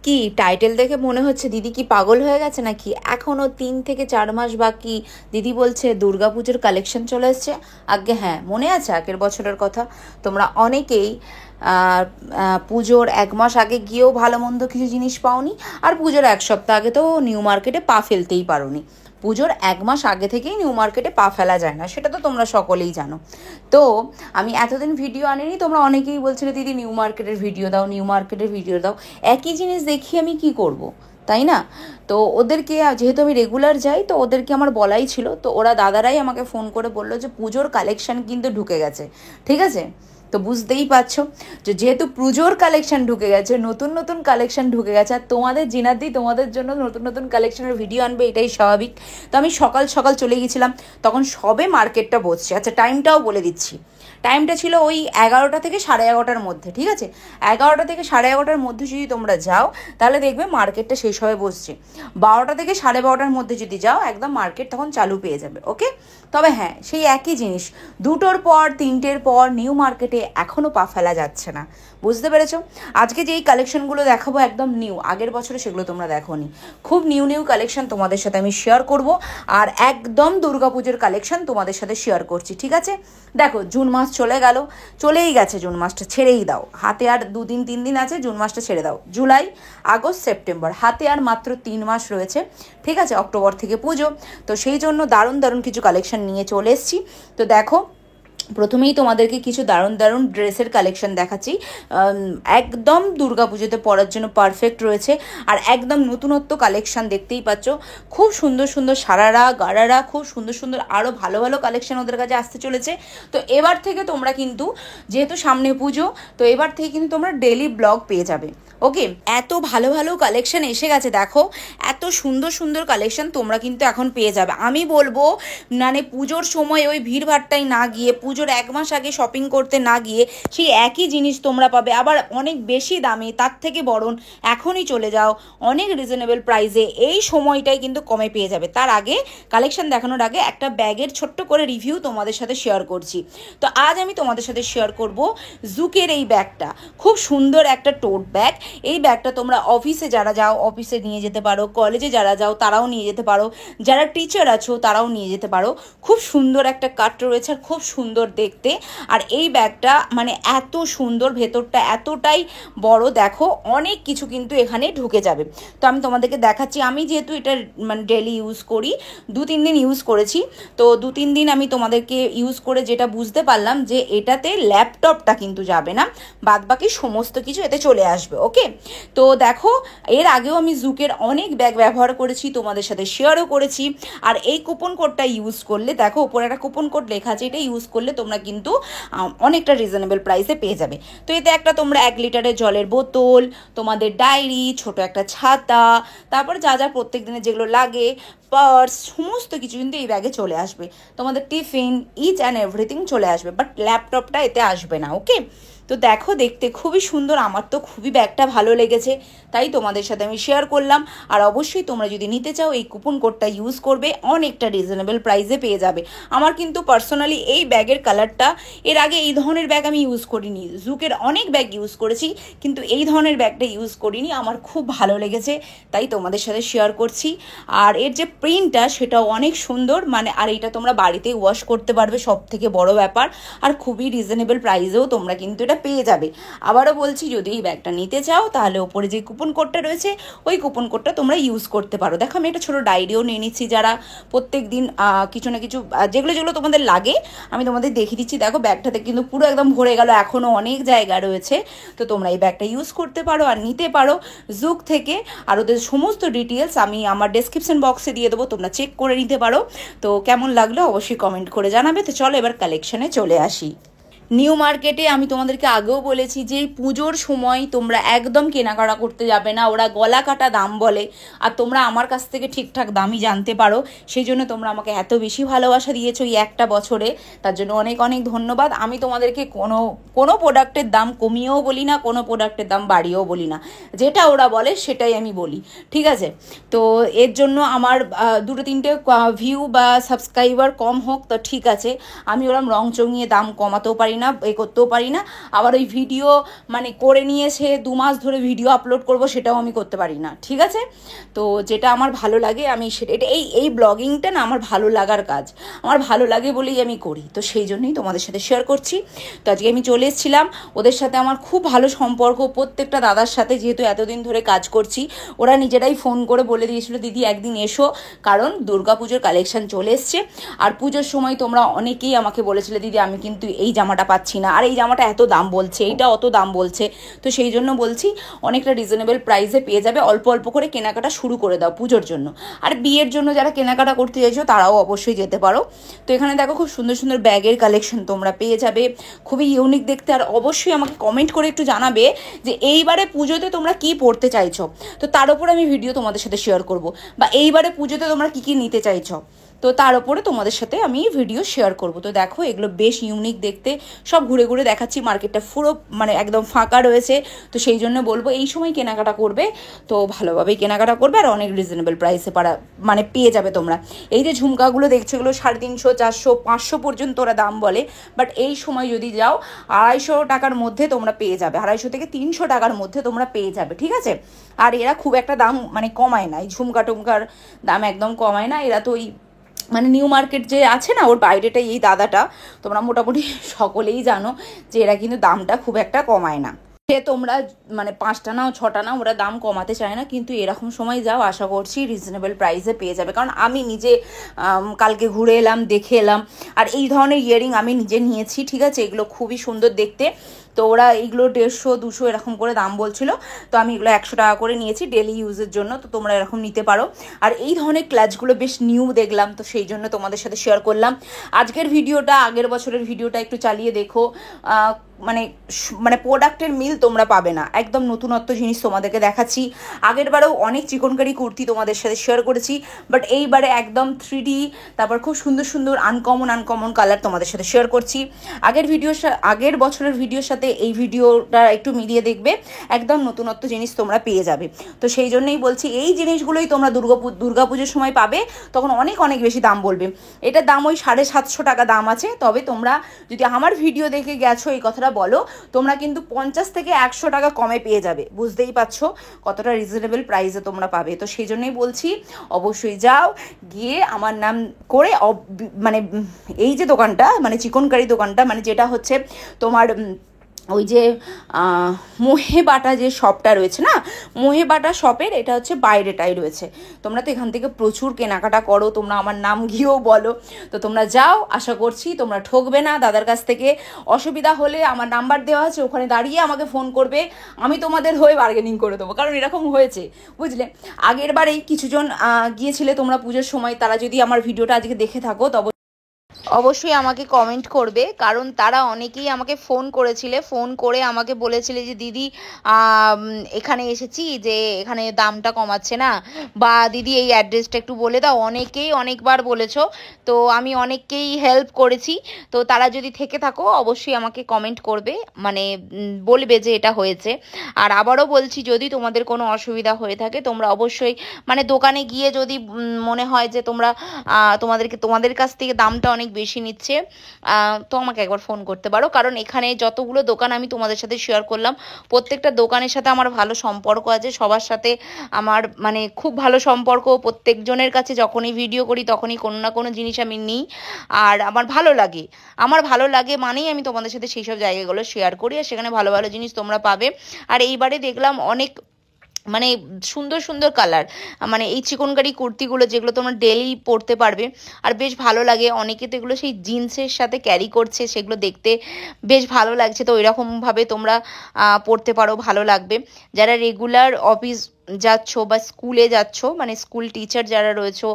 কি টাইটেল দেখে মনে হচ্ছে দিদি কি পাগল হয়ে গেছে নাকি? এখনও 3 থেকে 4 মাস বাকি, দিদি বলছে দুর্গাপুজোর কালেকশন চলে এসছে। আগে হ্যাঁ, মনে আছে আগের বছরের কথা? তোমরা অনেকেই পুজোর 1 মাস আগে গিয়েও ভালো মন্দ কিছু জিনিস পাওনি, আর পুজোর 1 সপ্তাহ আগে তো নিউ মার্কেটে পা ফেলতেই পারোনি। পুজোর 1 মাস আগে থেকেই নিউ মার্কেটে পা ফেলা যায় না, সেটা তো তোমরা সকলেই জানো। তো আমি এতদিন ভিডিও আনিনি, তোমরা অনেকেই বলছিলে দিদি নিউ মার্কেটের ভিডিও দাও, নিউ মার্কেটের ভিডিও দাও। একই জিনিস দেখিয়ে আমি কি করব, তাই না? তো ওদেরকে, যেহেতু আমি রেগুলার যাই, তো ওদেরকে আমার বলাই ছিল, তো ওরা দাদারাই আমাকে ফোন করে বললো যে পুজোর কালেকশন কিন্তু ঢুকে গেছে। ঠিক আছে, তো বুঝতেই পারছো যে যেহেতু পুজোর কালেকশন ঢুকে গেছে, নতুন নতুন কালেকশন ঢুকে গেছে, আর তোমাদের জিনাদি তোমাদের জন্য নতুন নতুন কালেকশনের ভিডিও আনবে, এটাই স্বাভাবিক। তো আমি সকাল সকাল চলে গেছিলাম, তখন সবে মার্কেটটা বসছে। আচ্ছা, টাইমটাও বলে দিচ্ছি। টাইমটা ছিল ওই 11টা থেকে 11:30টার মধ্যে। ঠিক আছে, 11টা থেকে 11:30টার মধ্যে যদি তোমরা যাও, তাহলে দেখবে মার্কেটটা শেষ হয়ে বসছে। 12টা থেকে 12:30টার মধ্যে যদি যাও, একদম মার্কেট তখন চালু পেয়ে যাবে। ওকে, তবে হ্যাঁ, সেই একই জিনিস, 2টোর পর 3টের পর নিউ মার্কেটে এখনও পা ফেলা যাচ্ছে না। বুঝতে পেরেছো? আজকে যেই কালেকশনগুলো দেখাবো একদম নিউ, আগের বছরে সেগুলো তোমরা দেখোনি। খুব নিউ নিউ কালেকশন তোমাদের সাথে আমি শেয়ার করব, আর একদম দুর্গাপুজোর কালেকশন তোমাদের সাথে শেয়ার করছি। ঠিক আছে, দেখো জুন মাস চলে গেল, চলেই গেছে জুন মাসটা, ছেড়েই দাও। হাতে আর 2 দিন 3 দিন আছে, জুন মাসটা ছেড়ে দাও। জুলাই, আগস্ট, সেপ্টেম্বর, হাতে আর মাত্র 3 মাস রয়েছে। ঠিক আছে, অক্টোবর থেকে পুজো। তো সেই জন্য দারুণ দারুণ কিছু কালেকশন নিয়ে চলে এসেছি। তো দেখো, প্রথমেই তোমাদেরকে কিছু দারুণ দারুণ ড্রেসের কালেকশন দেখাচ্ছি। একদম দুর্গাপুজোতে পরার জন্য পারফেক্ট রয়েছে, আর একদম নতুনত্ব কালেকশন দেখতেই পাচ্ছ। খুব সুন্দর সুন্দর সারারা, গারারা, খুব সুন্দর সুন্দর আরও ভালো ভালো কালেকশন ওদের কাছে আসতে চলেছে। তো এবার থেকে তোমরা কিন্তু, যেহেতু সামনে পুজো, তো এবার থেকে কিন্তু তোমরা ডেলি ব্লগ পেয়ে যাবে। ওকে, এত ভালো ভালো কালেকশন এসে গেছে, দেখো এত সুন্দর সুন্দর কালেকশন তোমরা কিন্তু এখন পেয়ে যাবে। আমি বলবো, মানে পুজোর সময় ওই ভিড়ভাড়টাই না গিয়ে, পুজোর 1 মাস আগে শপিং করতে না গিয়ে, সেই একই জিনিস তোমরা পাবে, আবার অনেক বেশি দামে। তার থেকে বরং এখনই চলে যাও, অনেক রিজনেবল প্রাইসে এই সময়টাই কিন্তু কমে পেয়ে যাবে। তার আগে, কালেকশন দেখানোর আগে একটা ব্যাগের ছোট্ট করে রিভিউ তোমাদের সাথে শেয়ার করছি। তো আজ আমি তোমাদের সাথে শেয়ার করব জুকের এই ব্যাগটা। খুব সুন্দর একটা টোট ব্যাগ। এই ব্যাগটা তোমরা অফিসে যারা যাও, অফিসে নিয়ে যেতে পারো, কলেজে যারা যাও তারাও নিয়ে যেতে পারো, যারা টিচার আছো তারাও নিয়ে যেতে পারো। খুব সুন্দর একটা কাট রয়েছে, আর খুব সুন্দর দেখতে। আর এই ব্যাগটা মানে এত সুন্দর, ভেতরটা এতটাই বড়, দেখো অনেক কিছু কিন্তু এখানে ঢুকে যাবে। তো আমি তোমাদেরকে দেখাচ্ছি। আমি যেহেতু এটা মানে ডেলি ইউজ করি, 2-3 দিন ইউজ করেছি, তো 2-3 দিন আমি তোমাদেরকে ইউজ করে যেটা বুঝতে পারলাম যে এটাতে ল্যাপটপটা কিন্তু যাবে না, বাদবাকি সমস্ত কিছু এতে চলে আসবে। ওকে, তো দেখো, এর আগেও আমি জুকের অনেক ব্যাগ ব্যবহার করেছি, তোমাদের সাথে শেয়ারও করেছি। আর এই কুপন কোডটা ইউজ করলে, দেখো উপরে একটা কুপন কোড লেখা আছে, এটা ইউজ করলে তোমরা কিন্তু অনেকটা রিজনেবল প্রাইসে পেয়ে যাবে। তো এতে একটা তোমরা 1 লিটারের জলের বোতল, তোমাদের ডায়েরি, ছোট একটা ছাতা, তারপর যা যা প্রত্যেক দিনে যেগুলো লাগে, পার্স, সমস্ত কিছু কিন্তু এই ব্যাগে চলে আসবে। তোমাদের টিফিন, ইচ অ্যান্ড এভরিথিং চলে আসবে, বাট ল্যাপটপটা এতে আসবে না। ওকে, তো দেখো দেখতে খুবই সুন্দর, আমার তো খুবই ব্যাগটা ভালো লেগেছে, তাই তোমাদের সাথে আমি শেয়ার করলাম। আর অবশ্যই তোমরা যদি নিতে চাও, এই কুপন কোডটা ইউজ করবে, অনেকটা রিজনেবল প্রাইসে পেয়ে যাবে। আমার কিন্তু পার্সোনালি এই ব্যাগের কালারটা, এর আগে এই ধরনের ব্যাগ আমি ইউজ করিনি, জুকের অনেক ব্যাগ ইউজ করেছি, কিন্তু এই ধরনের ব্যাগটা ইউজ করিনি, আমার খুব ভালো লেগেছে, তাই তোমাদের সাথে শেয়ার করছি। আর এর যে প্রিন্টটা সেটাও অনেক সুন্দর, মানে আর এইটা তোমরা বাড়িতে ওয়াশ করতে পারবে, সব থেকে বড় ব্যাপার। আর খুবই রিজনেবল প্রাইসেও তোমরা কিন্তু এটা পেয়ে যাবে। আবারও বলছি, যদি এই ব্যাগটা নিতে চাও, তাহলে ওপরে যে কুপন কোডটা রয়েছে, ওই কুপন কোডটা তোমরা ইউজ করতে পারো। দেখো, আমি একটা ছোটো ডায়েরিও নিয়ে নিচ্ছি, যারা প্রত্যেক দিন কিছু না কিছু যেগুলো যেগুলো তোমাদের লাগে আমি তোমাদের দেখিয়ে দিচ্ছি। দেখো, ব্যাগটাতে কিন্তু পুরো একদম ভরে গেল, এখনও অনেক জায়গা রয়েছে। তো তোমরা এই ব্যাগটা ইউজ করতে পারো আর নিতে পারো জুক থেকে। আর ওদের সমস্ত ডিটেলস আমি আমার ডেসক্রিপশন বক্সে দিয়ে দেবো, তোমরা চেক করে নিতে পারো। তো কেমন লাগলো অবশ্যই কমেন্ট করে জানাবে। তো চলো এবার কালেকশনে চলে আসি। নিউ মার্কেটে আমি তোমাদেরকে আগেও বলেছি যে পুজোর সময় তোমরা একদম কেনাকাটা করতে যাবে না, ওরা গলা কাটা দাম বলে, আর তোমরা আমার কাছ থেকে ঠিকঠাক দামই জানতে পারো। সেই জন্য তোমরা আমাকে এত বেশি ভালোবাসা দিয়েছো এই একটা বছরে, তার জন্য অনেক অনেক ধন্যবাদ। আমি তোমাদেরকে কোনো প্রোডাক্টের দাম কমিয়েও বলি না, কোনো প্রোডাক্টের দাম বাড়িয়েও বলি না, যেটা ওরা বলে সেটাই আমি বলি। ঠিক আছে, তো এর জন্য আমার 2-3টে ভিউ বা সাবস্ক্রাইবার কম হোক তো ঠিক আছে, আমি ওরম রং চঙিয়ে দাম কমাতেও পারি পারি না, করতেও পারি না। আবার ওই ভিডিও মানে করে নিয়ে সে 2 মাস ধরে ভিডিও আপলোড করব সেটাও আমি করতে পারি না, ঠিক আছে? তো যেটা আমার ভালো লাগে আমি সেটা, এটা এই ব্লগিংটা না আমার ভালো লাগার কাজ, আমার ভালো লাগে বলেই আমি করি, তো সেই জন্যই তোমাদের সাথে শেয়ার করছি। তো আজকে আমি চলে এসেছিলাম, ওদের সাথে আমার খুব ভালো সম্পর্ক, প্রত্যেকটা দাদার সাথে, যেহেতু এতদিন ধরে কাজ করছি। ওরা নিজেরাই ফোন করে বলে দিয়েছিল দিদি একদিন এসো, কারণ দুর্গাপুজোর কালেকশন চলে এসছে। আর পুজোর সময় তোমরা অনেকেই আমাকে বলেছিলে দিদি আমি কিন্তু এই জামাটা পাচ্ছি না, আর এই জামাটা এত দাম বলছে, এইটা অত দাম বলছে। তো সেই জন্য বলছি অনেকটা রিজনেবল প্রাইসে পেয়ে যাবে, অল্প অল্প করে কেনাকাটা শুরু করে দাও পুজোর জন্য। আর বিয়ের জন্য যারা কেনাকাটা করতে চাইছো তারাও অবশ্যই যেতে পারো। তো এখানে দেখো খুব সুন্দর সুন্দর ব্যাগের কালেকশন তোমরা পেয়ে যাবে, খুবই ইউনিক দেখতে। আর অবশ্যই আমাকে কমেন্ট করে একটু জানাবে যে এইবারে পুজোতে তোমরা কি পড়তে চাইছো, তো তার উপর আমি ভিডিও তোমাদের সাথে শেয়ার করব, বা এইবারে পুজোতে তোমরা কি কি নিতে চাইছো, তো তার উপরে তোমাদের সাথে আমি ভিডিও শেয়ার করব। তো দেখো এগুলো বেশ ইউনিক দেখতে, সব ঘুরে ঘুরে দেখাচ্ছি, মার্কেটটা পুরো মানে একদম ফাঁকা রয়েছে। তো সেই জন্য বলবো এই সময় কেনাকাটা করবে তো ভালোভাবেই কেনাকাটা করবে, আর অনেক রিজনেবল প্রাইসে মানে পেয়ে যাবে তোমরা। এই যে ঝুমকাগুলো দেখছো এগুলো 350, 400, 500 পর্যন্ত ওরা দাম বলে, বাট এই সময় যদি যাও 250 টাকার মধ্যে তোমরা পেয়ে যাবে, 250 থেকে 300 টাকার মধ্যে তোমরা পেয়ে যাবে, ঠিক আছে? আর এরা খুব একটা দাম মানে কমায় না, এই ঝুমকা টুমকার দাম একদম কমায় না। এরা তো ওই মানে নিউ মার্কেট যে আছে না ওর বাইরেটাই এই দাদাটা, তোমরা মোটামুটি সকলেই জানো যে এরা কিন্তু দামটা খুব একটা কমায় না। সে তোমরা মানে 5টা নাও 6টা নাও, ওরা দাম কমাতে চায় না, কিন্তু এরকম সময় যাও আশা করছি রিজনেবল প্রাইসে পেয়ে যাবে। কারণ আমি নিজে কালকে ঘুরে এলাম, দেখে এলাম, আর এই ধরনের ইয়ারিং আমি নিজে নিয়েছি, ঠিক আছে? এগুলো খুবই সুন্দর দেখতে। তো ওরা এইগুলো 150, 200 এরকম করে দাম বলছিল, তো আমি এগুলো 100 টাকা করে নিয়েছি ডেলি ইউজের জন্য। তো তোমরা এরকম নিতে পারো। আর এই ধরনের ক্লাচগুলো বেশ নিউ দেখলাম, তো সেই জন্য তোমাদের সাথে শেয়ার করলাম। আজকের ভিডিওটা আগের বছরের ভিডিওটা একটু চালিয়ে দেখো, মানে মানে প্রোডাক্টের মিল তোমরা পাবে না, একদম নতুনত্ব জিনিস তোমাদেরকে দেখাচ্ছি। আগের বারেও অনেক চিকনকারি কুর্তি তোমাদের সাথে শেয়ার করেছি, বাট এইবারে একদম 3D, তারপর খুব সুন্দর সুন্দর আনকমন কালার তোমাদের সাথে শেয়ার করছি। আগের বছরের ভিডিওর সাথে এই ভিডিওটা একটু মিলিয়ে দেখবে, একদম নতুনত্ব জিনিস তোমরা পেয়ে যাবে। তো সেই জন্যই বলছি এই জিনিসগুলোই তোমরা দুর্গাপুজোর সময় পাবে, তখন অনেক অনেক বেশি দাম বলবে। এটার দাম ওই 750 টাকা দাম আছে, তবে তোমরা যদি আমার ভিডিও দেখে গেছো এই কথাটা বলো, তোমরা কিন্তু 50 থেকে 100 টাকা কমে পেয়ে যাবে। বুঝতেই পারছো কতটা রিজনেবল প্রাইসে তোমরা পাবে। তো সেই জন্যই বলছি অবশ্যই যাও, গিয়ে আমার নাম করে মানে এই যে দোকানটা মানে চিকনকারি দোকানটা, মানে যেটা হচ্ছে তোমার ওই যে মোহে বাটা যে শপটা রয়েছে না, মোহে বাটা শপের এটা হচ্ছে বাইরেটাই রয়েছে। তোমরা তো এখান থেকে প্রচুর কেনাকাটা করো, তোমরা আমার নাম গিয়েও বলো। তো তোমরা যাও, আশা করছি তোমরা ঠকবে না দাদার কাছ থেকে। অসুবিধা হলে আমার নাম্বার দেওয়া আছে, ওখানে দাঁড়িয়ে আমাকে ফোন করবে, আমি তোমাদের হয়ে বার্গেনিং করে দেবো। কারণ এরকম হয়েছে বুঝলে, আগের বারেই কিছুজন গিয়েছিলে তোমরা পুজোর সময়, তারা যদি আমার ভিডিওটা আজকে দেখে থাকো তবে অবশ্যই আমাকে কমেন্ট করবে, কারণ তারা অনেকেই আমাকে ফোন করেছিলে, ফোন করে আমাকে বলেছিলে যে দিদি এখানে এসেছি, যে এখানে দামটা কমাচ্ছে না, বা দিদি এই অ্যাড্রেসটা একটু বলে দাও। অনেকেই অনেকবার বলেছো, তো আমি অনেককেই হেল্প করেছি। তো তারা যদি থেকে থাকো অবশ্যই আমাকে কমেন্ট করবে, মানে বলবে যে এটা হয়েছে। আর আবারও বলছি, যদি তোমাদের কোনো অসুবিধা হয়ে থাকে তোমরা অবশ্যই মানে দোকানে গিয়ে যদি মনে হয় যে তোমরা তোমাদের কাছ থেকে দামটা অনেক বেশি নিচ্ছে, তো আমাকে একবার ফোন করতে পারো। কারণ এখানে যতগুলো দোকান আমি তোমাদের সাথে শেয়ার করলাম, প্রত্যেকটা দোকানের সাথে আমার ভালো সম্পর্ক আছে, সবার সাথে আমার মানে খুব ভালো সম্পর্ক। প্রত্যেকজনের কাছে যখনই ভিডিও করি তখনই কোনো না কোনো জিনিস আমি নিই, আর আমার ভালো লাগে মানেই আমি তোমাদের সাথে সেই সব জায়গাগুলো শেয়ার করি, আর সেখানে ভালো ভালো জিনিস তোমরা পাবে। আর এইবারে দেখলাম অনেক মানে সুন্দর সুন্দর কালার, মানে এই চিকনকারি কুর্তিগুলো যেগুলো তোমরা ডেলি পরতে পারবে, আর বেশ ভালো লাগে। অনেকে তো এগুলো সেই জিন্সের সাথে ক্যারি করছে, সেগুলো দেখতে বেশ ভালো লাগছে। তো ওইরকমভাবে তোমরা পরতে পারো, ভালো লাগবে। যারা রেগুলার অফিস যাচ্ছ বা স্কুলে যাচ্ছ, মানে স্কুল টিচার যারা রয়েছো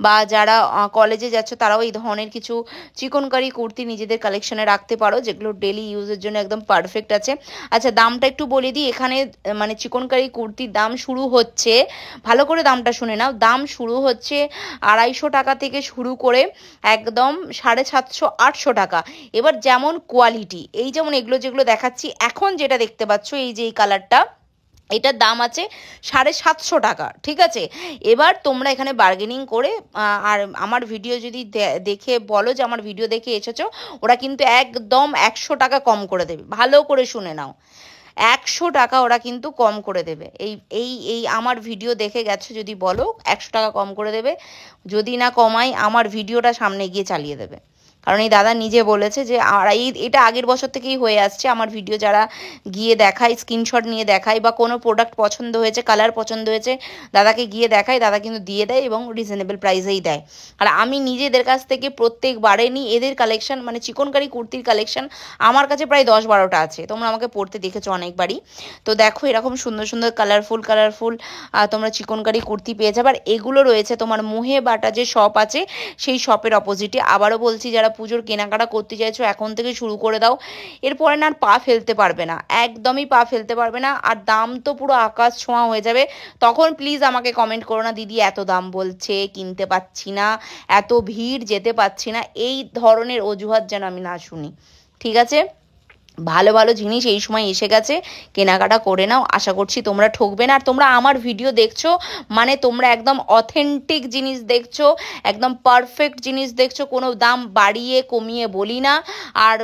বা যারা কলেজে যাচ্ছ, তারাও এই ধরনের কিছু চিকনকারি কুর্তি নিজেদের কালেকশনে রাখতে পারো, যেগুলো ডেলি ইউজের জন্য একদম পারফেক্ট আছে। আচ্ছা, দামটা একটু বলে দিই। এখানে মানে চিকনকারি কুর্তির দাম শুরু হচ্ছে, ভালো করে দামটা শুনে নাও, দাম শুরু হচ্ছে 250 টাকা থেকে শুরু করে একদম 750, 800 টাকা। এবার যেমন কোয়ালিটি, এই যেমন এগুলো যেগুলো দেখাচ্ছি এখন, যেটা দেখতে পাচ্ছ এই যে এই কালারটা, এটার দাম আছে 750 টাকা, ঠিক আছে। এবার তোমরা এখানে বার্গেনিং করে আর আমার ভিডিও যদি দেখে বলো যে আমার ভিডিও দেখে এসেছো, ওরা কিন্তু একদম 100 টাকা কম করে দেবে, ভালো করে শুনে নাও, 100 টাকা ওরা কিন্তু কম করে দেবে। এই এই এই আমার ভিডিও দেখে গেছো যদি বলো 100 টাকা কম করে দেবে, যদি না কমাই আমার ভিডিওটা সামনে গিয়ে চালিয়ে দেবে। কারণ এই দাদা নিজে বলেছে যে আর এটা আগের বছর থেকেই হয়ে আসছে, আমার ভিডিও যারা গিয়ে দেখায়, স্ক্রিনশট নিয়ে দেখায়, বা কোনো প্রোডাক্ট পছন্দ হয়েছে, কালার পছন্দ হয়েছে, দাদাকে গিয়ে দেখায়, দাদা কিন্তু দিয়ে দেয় এবং রিজনেবল প্রাইসেই দেয়। আর আমি নিজেদের কাছ থেকে প্রত্যেকবারে নিই এদের কালেকশন, মানে চিকনকারি কুর্তির কালেকশন আমার কাছে প্রায় 10-12টা আছে, তোমরা আমাকে পড়তে দেখেছো অনেকবারই। তো দেখো এরকম সুন্দর সুন্দর কালারফুল কালারফুল তোমরা চিকনকারি কুর্তি পেয়ে যাবে। আর এগুলো রয়েছে তোমার মোহে বাটা যে শপ আছে সেই শপের অপোজিটে। আবারও বলছি, যারা পুজোর কেনাকাটা করতে চাইছো এখন থেকে শুরু করে দাও, এরপরে না আর পা ফেলতে পারবে না, একদমই পা ফেলতে পারবে না। আর দাম তো পুরো আকাশ ছোঁয়া হয়ে যাবে। তখন প্লিজ আমাকে কমেন্ট করো না দিদি এত দাম বলছে, কিনতে পাচ্ছি না, এত ভিড়, যেতে পাচ্ছি না, এই ধরনের অজুহাত যেন আমি না শুনি, ঠিক আছে। ভালো ভালো জিনিস এই সময় এসে গেছে, কেনাকাটা করে নাও, আশা করছি তোমরা ঠকবে না। আর তোমরা আমার ভিডিও দেখছো মানে তোমরা একদম অথেন্টিক জিনিস দেখছো, একদম পারফেক্ট জিনিস দেখছো, কোনো দাম বাড়িয়ে কমিয়ে বলি না। আর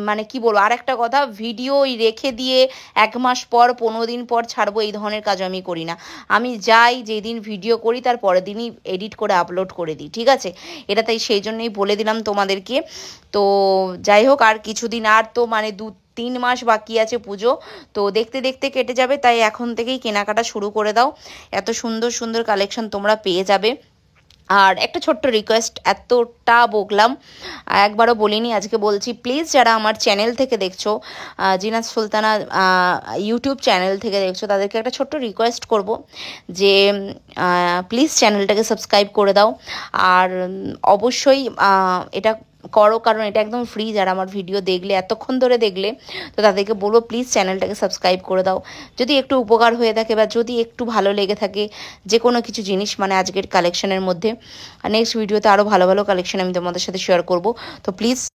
মানে কি বলবো, আর একটা কথা, ভিডিও রেখে দিয়ে 1 মাস পর 15 দিন পর ছাড়বো এই ধরনের কাজ আমি করি না। আমি যাই যেদিন ভিডিও করি তার পরের দিনই এডিট করে আপলোড করে দিই, ঠিক আছে। এটা তাই সেই জন্যই বলে দিলাম তোমাদেরকে। তো যাই হোক, আর কিছুদিন, আর তো মানে 2-3 মাস বাকি আছে পুজো, তো দেখতে দেখতে কেটে যাবে, তাই এখন থেকেই কেনাকাটা শুরু করে দাও, এত সুন্দর সুন্দর কালেকশন তোমরা পেয়ে যাবে। আর একটা ছোট্ট রিকোয়েস্ট, এতটা বকলাম একবারও বলিনি, আজকে বলছি, প্লিজ যারা আমার চ্যানেল থেকে দেখছো, জিনাত সুলতানা ইউটিউব চ্যানেল থেকে দেখছো, তাদেরকে একটা ছোট্ট রিকোয়েস্ট করব যে প্লিজ চ্যানেলটাকে সাবস্ক্রাইব করে দাও। আর অবশ্যই এটা করো, কারণ এটা একদম ফ্রি, যারা আমার ভিডিও দেখলে, এতক্ষণ ধরে দেখলে, তো তাদেরকে বলবো প্লিজ চ্যানেলটাকে সাবস্ক্রাইব করে দাও, যদি একটু উপকার হয়ে থাকে বা যদি একটু ভালো লেগে থাকে যে কোনো কিছু জিনিস, মানে আজকের কালেকশনের মধ্যে। আর নেক্সট ভিডিওতে আরও ভালো ভালো কালেকশন আমি তোমাদের সাথে শেয়ার করব, তো প্লিজ